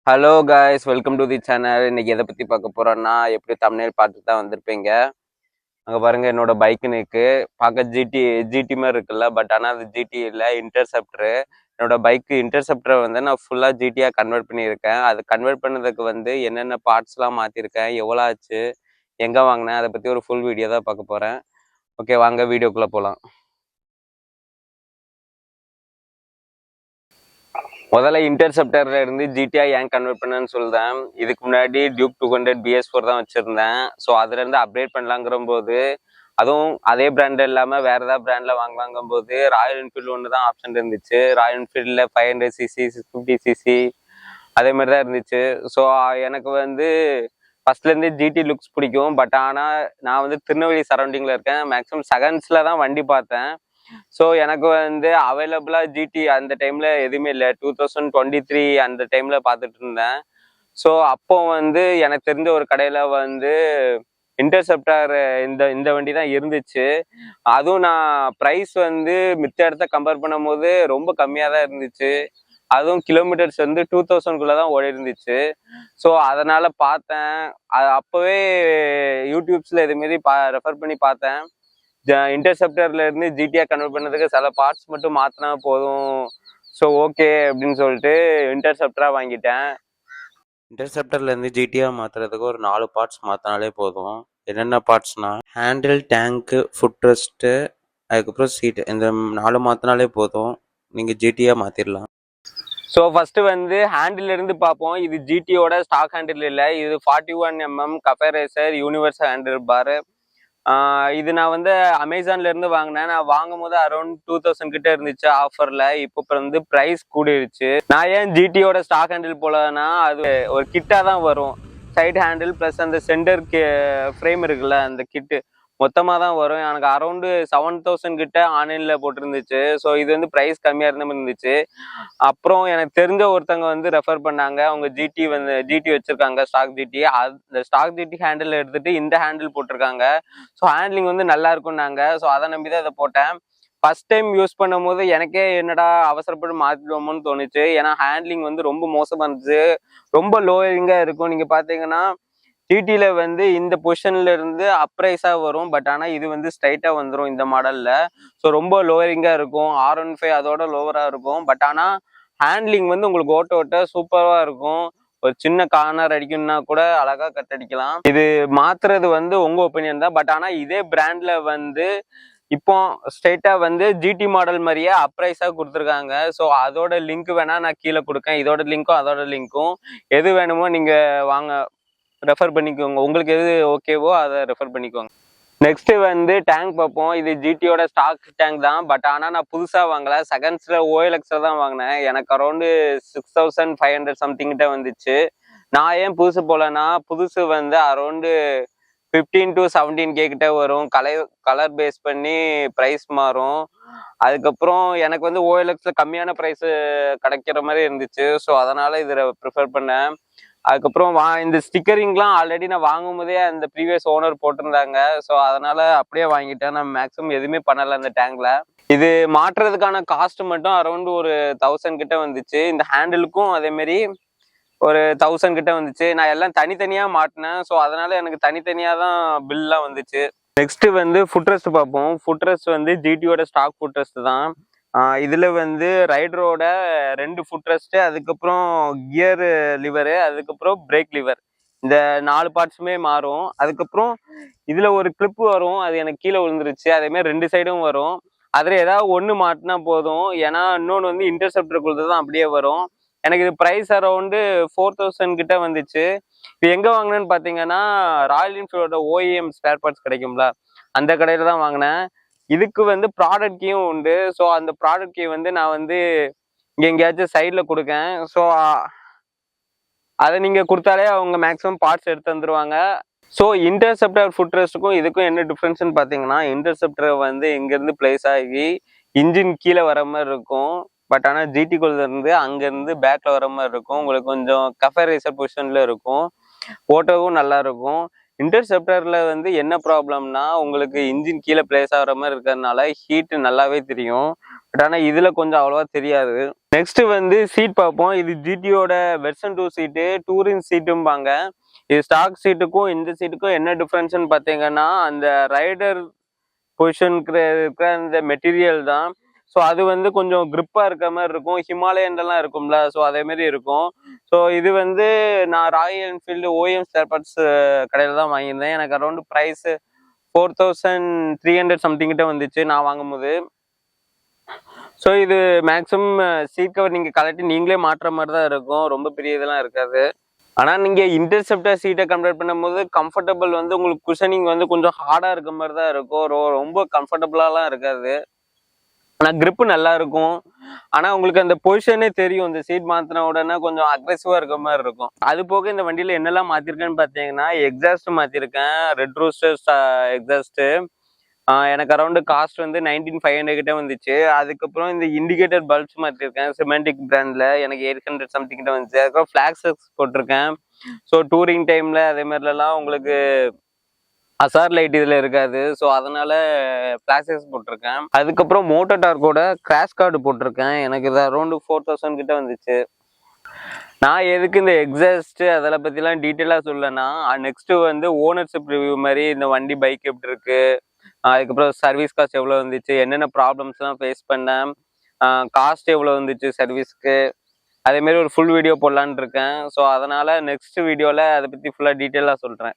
Hello guys, welcome to the channel. இன்னைக்கு எதை பற்றி பார்க்க போகிறோன்னா, எப்படி தமிழ் பார்த்து தான் வந்திருப்பீங்க. அங்கே பாருங்கள், என்னோட பைக்கு நிற்கு பார்க்க ஜிடி மாதிரி இருக்குல்ல. பட் ஆனால் அது ஜிடி இல்லை, இன்டர்செப்டரு. என்னோட பைக்கு இன்டர்செப்டரை வந்து நான் ஃபுல்லாக ஜிடியாக கன்வெர்ட் பண்ணியிருக்கேன். அது கன்வெர்ட் பண்ணதுக்கு வந்து என்னென்ன பார்ட்ஸ்லாம் மாற்றிருக்கேன், எவ்வளோ ஆச்சு, எங்கே வாங்கினேன், அதை பற்றி ஒரு ஃபுல் வீடியோ தான் பார்க்க போகிறேன். ஓகே, வாங்க வீடியோக்குள்ளே போகலாம். முதல்ல இன்டர்செப்டர்ல இருந்து ஜிடிஐ ஏன் கன்வெர்ட் பண்ணேன்னு சொல்றேன். இதுக்கு முன்னாடி டியூக் 200 BS4 தான் வச்சிருந்தேன். ஸோ அதுல இருந்து அப்டேட் பண்ணலாங்கிற போது, அதுவும் அதே பிராண்ட் இல்லாம வேற ஏதாவது பிராண்ட்ல வாங்கலாங்கும் போது ராயல் என்ஃபீல்டு ஒன்று தான் ஆப்ஷன் இருந்துச்சு. ராயல் என்ஃபீல்டில் 500cc 650cc அதே மாதிரி தான் இருந்துச்சு. ஸோ எனக்கு வந்து ஃபர்ஸ்ட்லேருந்து ஜிடி லுக்ஸ் பிடிக்கும். பட் ஆனால் நான் வந்து திருநெல்வேலி சரௌண்டிங்கில் இருக்கேன். மேக்ஸிமம் செகண்ட்ஸில் தான் வண்டி பார்த்தேன். ஸோ எனக்கு வந்து அவைலபிளாக ஜிடி அந்த டைமில் எதுவுமே இல்லை. 2023 அந்த டைமில் பார்த்துட்டு இருந்தேன். ஸோ அப்போ வந்து எனக்கு தெரிஞ்ச ஒரு கடையில் வந்து இன்டர்செப்டார் இந்த வண்டி தான் இருந்துச்சு. அதுவும் நான் ப்ரைஸ் வந்து மித்த இடத்த கம்பேர் பண்ணும் போது ரொம்ப கம்மியாக தான் இருந்துச்சு. அதுவும் கிலோமீட்டர்ஸ் வந்து 2000 தான் ஓடி இருந்துச்சு. ஸோ அதனால் பார்த்தேன். அப்போவே யூடியூப்ஸில் இதுமாரி ரெஃபர் பண்ணி பார்த்தேன். இன்டர்செப்டர்ல இருந்து ஜிடிஆ கன்வெர்ட் பண்ணதுக்கு சில பார்ட்ஸ் மட்டும் மாத்தினா போதும். ஸோ ஓகே அப்படின்னு சொல்லிட்டு இன்டர்செப்டரா வாங்கிட்டேன். இன்டர்செப்டர்ல இருந்து ஜிடிஆ மாத்துறதுக்கு ஒரு 4 பார்ட்ஸ் மாத்தினாலே போதும். என்னென்ன பார்ட்ஸ்னா ஹேண்டில், டேங்க்கு, ஃபுட் ரெஸ்ட்டு, அதுக்கப்புறம் சீட். இந்த 4 மாத்தினாலே போதும், நீங்க ஜிடிஆ மாத்திரலாம். ஸோ ஃபர்ஸ்ட் வந்து ஹேண்டில் இருந்து பார்ப்போம். இது ஜிடியோட ஸ்டாக் ஹேண்டில் இல்லை, இது 41mm cafe racer universal handle bar. இது நான் வந்து அமேசான்ல இருந்து வாங்கினேன். நான் வாங்கும் போது அரௌண்ட் 2000 கிட்ட இருந்துச்சு ஆஃபர்ல. இப்போ வந்து ப்ரைஸ் கூடிருச்சு. நான் ஏன் ஜிடியோட ஸ்டாக் ஹேண்டில் போலன்னா, அது ஒரு கிட்டா தான் வரும். சைடு ஹேண்டில் பிளஸ் அந்த சென்டர் ஃப்ரேம் இருக்குல்ல, அந்த கிட்டு மொத்தமாக தான் வரும். எனக்கு அரௌண்டு 7000 கிட்ட ஆன்லைனில் போட்டிருந்துச்சு. ஸோ இது வந்து ப்ரைஸ் கம்மியாக இருந்த மாதிரி இருந்துச்சு. அப்புறம் எனக்கு தெரிஞ்ச ஒருத்தவங்க வந்து ரெஃபர் பண்ணாங்க. அவங்க ஜிடி வச்சுருக்காங்க, ஸ்டாக் ஜிடி. அந்த ஸ்டாக் ஜிடி ஹேண்டில் எடுத்துகிட்டு இந்த ஹேண்டில் போட்டிருக்காங்க. ஸோ ஹேண்ட்லிங் வந்து நல்லா இருக்கும்னாங்க. ஸோ அதை நம்பி தான் இதை போட்டேன். ஃபர்ஸ்ட் டைம் யூஸ் பண்ணும் போது எனக்கே என்னடா அவசரப்பட்டு மாற்றிடுவோமோன்னு தோணுச்சு. ஏன்னா ஹேண்ட்லிங் வந்து ரொம்ப மோசமாக இருந்துச்சு, ரொம்ப லோயரிங்காக இருக்கும். நீங்கள் பார்த்தீங்கன்னா ஜிடியில் வந்து இந்த பொசிஷன்ல இருந்து அப்ரைஸாக வரும். பட் ஆனால் இது வந்து ஸ்ட்ரைட்டாக வந்துடும் இந்த மாடலில். ஸோ ரொம்ப லோவரிங்காக இருக்கும். R15 அதோட லோவராக இருக்கும். பட் ஆனால் ஹேண்ட்லிங் வந்து உங்களுக்கு ஓட்ட சூப்பராக இருக்கும். ஒரு சின்ன கார்னர் அடிக்கணும்னா கூட அழகாக கட் அடிக்கலாம். இது மாத்துறது வந்து உங்கள் ஒப்பீனியன் தான். பட் ஆனால் இதே பிராண்டில் வந்து இப்போ ஸ்ட்ரைட்டா வந்து ஜிடி மாடல் மாதிரியே அப்ரைஸாக கொடுத்துருக்காங்க. ஸோ அதோட லிங்க் வேணா நான் கீழே கொடுக்கேன். இதோட லிங்க்கும் அதோட லிங்க்கும் எது வேணுமோ நீங்கள் வாங்க ரெஃபர் பண்ணிக்கோங்க. உங்களுக்கு எது ஓகேவோ அதை ரெஃபர் பண்ணிக்கோங்க. நெக்ஸ்ட் வந்து டேங்க் பார்ப்போம். இது ஜிடியோட ஸ்டாக் டேங்க் தான். பட் ஆனால் நான் புதுசாக வாங்கலை, செகண்ட்ஸில் OLXல தான் வாங்கினேன். எனக்கு அரௌண்டு 6500 சம்திங் கிட்ட வந்துச்சு. நான் ஏன் புதுசு போலன்னா, புதுசு வந்து அரௌண்டு 15 to 17K கிட்ட வரும். கலர் பேஸ் பண்ணி ப்ரைஸ் மாறும். அதுக்கப்புறம் எனக்கு வந்து OLXல கம்மியான ப்ரைஸு கிடைக்கிற மாதிரி இருந்துச்சு. ஸோ அதனால் இதில் ப்ரிஃபர் பண்ணேன். அதுக்கப்புறம் இந்த ஸ்டிக்கரிங்லாம் ஆல்ரெடி நான் வாங்கும் போதே அந்த ப்ரீவியஸ் ஓனர் போட்டிருந்தாங்க. ஸோ அதனால அப்படியே வாங்கிட்டேன். நான் மேக்ஸிமம் எதுவுமே பண்ணலை அந்த டேங்க்ல. இது மாற்றுறதுக்கான காஸ்ட் மட்டும் அரௌண்ட் ஒரு 1000 கிட்ட வந்துச்சு. இந்த ஹேண்டிலுக்கும் அதேமாரி ஒரு 1000 கிட்ட வந்துச்சு. நான் எல்லாம் தனித்தனியாக மாட்டினேன். ஸோ அதனால எனக்கு தனித்தனியாக தான் பில்லாம் வந்துச்சு. நெக்ஸ்ட் வந்து ஃபுட் ரெஸ்ட் பார்ப்போம். ஃபுட் ரெஸ்ட் வந்து ஜிடியோட ஸ்டாக் ஃபுட் ரெஸ்ட் தான். இதில் வந்து ரைடரோட 2 ஃபுட் ரெஸ்ட்டு, அதுக்கப்புறம் கியர் லிவரு, அதுக்கப்புறம் பிரேக் லிவர், இந்த 4 பார்ட்ஸுமே மாறும். அதுக்கப்புறம் இதில் ஒரு கிளிப்பு வரும், அது எனக்கு கீழே விழுந்துருச்சு. அதேமாதிரி 2 சைடும் வரும். அதில் ஏதாவது ஒன்று மாட்டினா போதும். ஏன்னா இன்னொன்று வந்து இன்டர்செப்டருக்குள்ளது தான் அப்படியே வரும். எனக்கு இது ப்ரைஸ் அரௌண்டு 4000 கிட்ட வந்துச்சு. இப்போ எங்கே வாங்கினேன்னு பார்த்தீங்கன்னா, ராயல் என்ஃபீல்டோட OEM ஸ்பேர் பார்ட்ஸ் கிடைக்கும்ல, அந்த கடையில் தான் வாங்கினேன். இதுக்கு வந்து ப்ராடக்ட் கீயும் உண்டு. ஸோ அந்த ப்ராடக்ட் கீ வந்து நான் வந்து இங்கே எங்கேயாச்சும் சைடில் கொடுக்கேன். ஸோ அதை நீங்கள் கொடுத்தாலே அவங்க மேக்ஸிமம் பார்ட்ஸ் எடுத்து வந்துடுவாங்க. ஸோ இன்டர்செப்டர் ஃபுட் ரெஸ்ட்டுக்கும் இதுக்கும் என்ன டிஃப்ரென்ஸ்னு பார்த்தீங்கன்னா, இன்டர்செப்டர் வந்து இங்கேருந்து பிளேஸ் ஆகி இன்ஜின் கீழே வர மாதிரி இருக்கும். பட் ஆனால் ஜிடிக்குள்ளேருந்து அங்கேருந்து பேக்கில் வர மாதிரி இருக்கும். உங்களுக்கு கொஞ்சம் கஃபே ரேசர் பொசிஷனில் இருக்கும். ஓட்டவும் நல்லா இருக்கும். இன்டர்செப்டர்ல வந்து என்ன ப்ராப்ளம்னா, உங்களுக்கு இன்ஜின் கீழே பிளேஸ் ஆகிற மாதிரி இருக்கிறதுனால ஹீட்டு நல்லாவே தெரியும். பட் ஆனால் இதில் கொஞ்சம் அவ்வளோவா தெரியாது. நெக்ஸ்ட் வந்து சீட் பார்ப்போம். இது ஜிடியோட வெர்ஷன் 2 சீட்டு, டூரிங் சீட்டும்பாங்க. இது ஸ்டாக் சீட்டுக்கும் இந்த சீட்டுக்கும் என்ன டிஃப்ரென்ஸ்னு பார்த்தீங்கன்னா, அந்த ரைடர் பொசிஷனுக்கு இருக்கிற அந்த மெட்டீரியல் தான். ஸோ அது வந்து கொஞ்சம் கிரிப்பாக இருக்க மாதிரி இருக்கும். ஹிமாலயன்லாம் இருக்கும்ல, ஸோ அதே மாதிரி இருக்கும். ஸோ இது வந்து நான் Royal Enfield OEM spare parts கடையில் தான் வாங்கியிருந்தேன். எனக்கு அரௌண்ட் ப்ரைஸ் 4300 சம்திங் கிட்ட வந்துச்சு நான் வாங்கும்போது. ஸோ இது மேக்ஸிமம் சீட் கவர் நீங்கள் கலட்டி நீங்களே மாட்டுற மாதிரி தான் இருக்கும். ரொம்ப பெரிய இதெல்லாம் இருக்காது. ஆனால் நீங்கள் இன்டர்செப்டர் சீட்டை கம்பேர் பண்ணும்போது கம்ஃபர்டபுள் வந்து உங்களுக்கு குஷனிங் வந்து கொஞ்சம் ஹார்டாக இருக்க மாதிரி தான் இருக்கும். ரொம்ப கம்ஃபர்டபுளாலாம் இருக்காது. ஆனால் கிரிப்பு நல்லா இருக்கும். ஆனால் உங்களுக்கு அந்த பொசிஷனே தெரியும். இந்த சீட் மாற்றின உடனே கொஞ்சம் அக்ரெசிவாக இருக்க மாதிரி இருக்கும். அது போக இந்த வண்டியில் என்னெல்லாம் மாற்றிருக்கேன்னு பார்த்தீங்கன்னா, எக்ஸாஸ்ட் மாற்றிருக்கேன். Red rooster exhaust. எனக்கு அரௌண்டு காஸ்ட் வந்து 19500 கிட்ட வந்துச்சு. அதுக்கப்புறம் இந்த இண்டிகேட்டர் பல்ப்ஸ் மாற்றிருக்கேன் சிமெண்டிக் பிராண்டில். எனக்கு 800 சம்திங் கிட்ட வந்துச்சு. அதுக்கப்புறம் ஃப்ளாக்ஸஸ் போட்டிருக்கேன். ஸோ டூரிங் டைமில் அதே மாதிரிலாம் உங்களுக்கு அசார் லைட் இதில் இருக்காது. ஸோ அதனால ஃப்ளாஷஸ் போட்டிருக்கேன். அதுக்கப்புறம் மோட்டோ டார்க்கோட கிராஷ் கார்டு போட்டிருக்கேன். எனக்கு இது அரௌண்டு 4000 கிட்ட வந்துச்சு. நான் எதுக்கு இந்த எக்ஸாஸ்ட் அதெல்லாம் பற்றிலாம் டீட்டெயிலாக சொல்லலைன்னா, நெக்ஸ்ட்டு வந்து ஓனர்ஷிப் ரிவ்யூ மாதிரி இந்த வண்டி பைக் எப்படி இருக்கு, அதுக்கப்புறம் சர்வீஸ் காஸ்ட் எவ்வளோ வந்துச்சு, என்னென்ன ப்ராப்ளம்ஸ்லாம் ஃபேஸ் பண்ணேன், காஸ்ட் எவ்வளோ வந்துச்சு சர்வீஸ்க்கு, அதேமாரி ஒரு ஃபுல் வீடியோ போடலான்னு இருக்கேன். ஸோ அதனால் நெக்ஸ்ட் வீடியோவில் அதை பற்றி ஃபுல்லாக டீட்டெயிலாக சொல்கிறேன்.